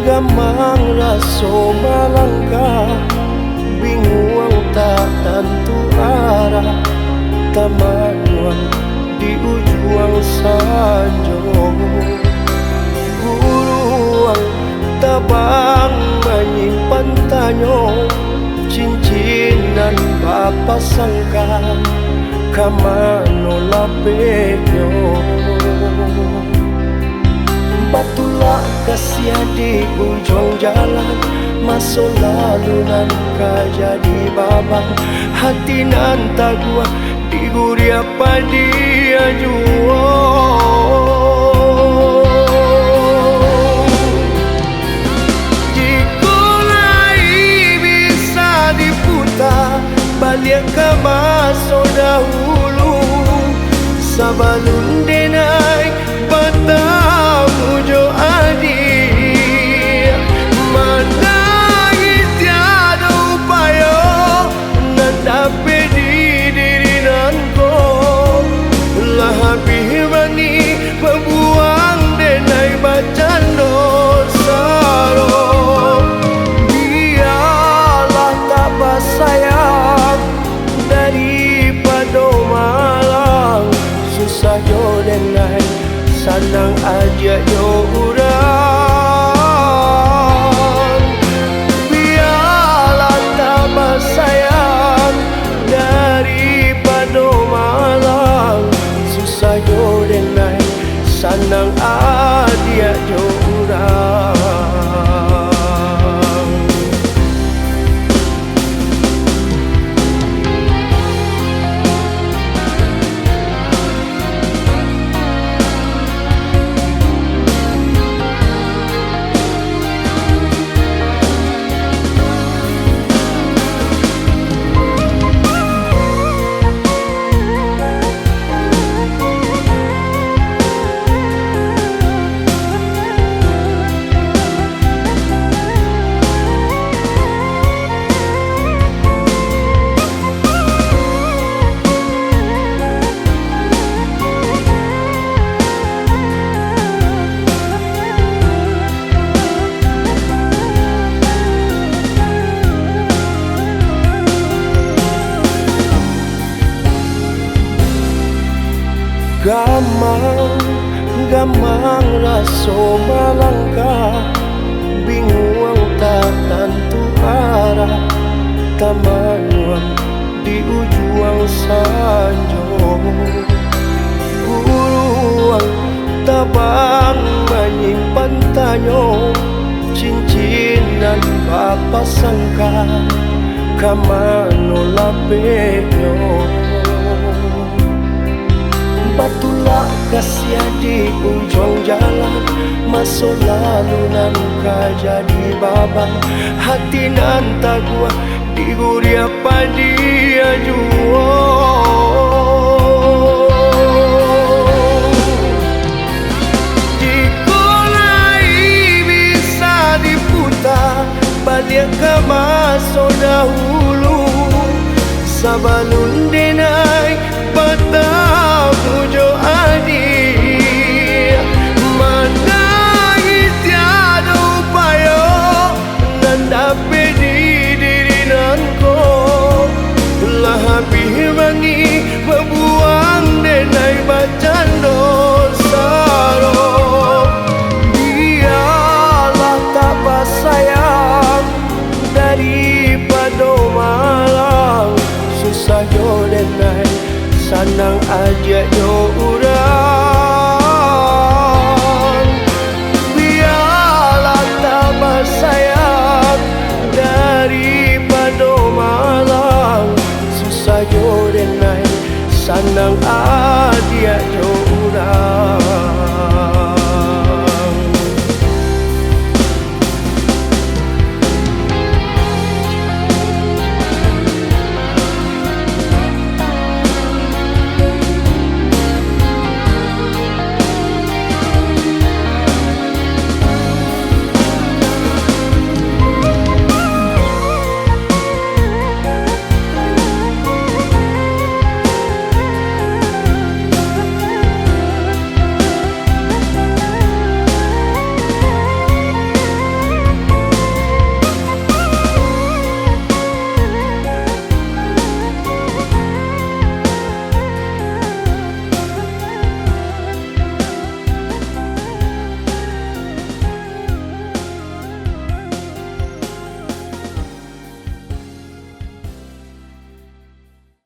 Gamang raso malangka, bingung tak tentu arah, tamanuan di ujung sanjung. Guruang tabang menyimpan tanyo, cincinan bapa sangka, kamano lapekyo. Batulah kasia di ujung jalan, masa lalu nan jadi babang, hati nan tagua di guria padia juo. Jikulai bisa diputar balik ke masa dahulu, sabalun denai bertemu jo adik, menangis tiada upaya nan dapat di diri nanko, lah habis bani berbuang denai bacan dosa. Biarlah tak bersayang daripada malang, susah jo denai sanang aja yo urang. Biarlah tak bersayang daripada malang, susah yo denai sanang aja yo urang. Gamang raso malangka, bingung tak tentu arah, tamanuan di ujung sanjung. Guruang tabang menyimpan tanyo, cincinan bapa sangka, kamano lapekyo. Batulah kasia di ujung jalan, masa lalu nan jadi babang, hati nan tagua di guria padia juo. Jikulai bisa diputar balik ke masa dahulu, sabalun denai bertemu jo adik, menangis tiada upaya nan dapat di diri nanko, lah habis bani berbuang denai bacan dosa. Biarlah tak bersayang daripada malang, susah jo denai sanang aja yo urang. Biarlah tak bersayang daripada malang, susah yo denai sanang aja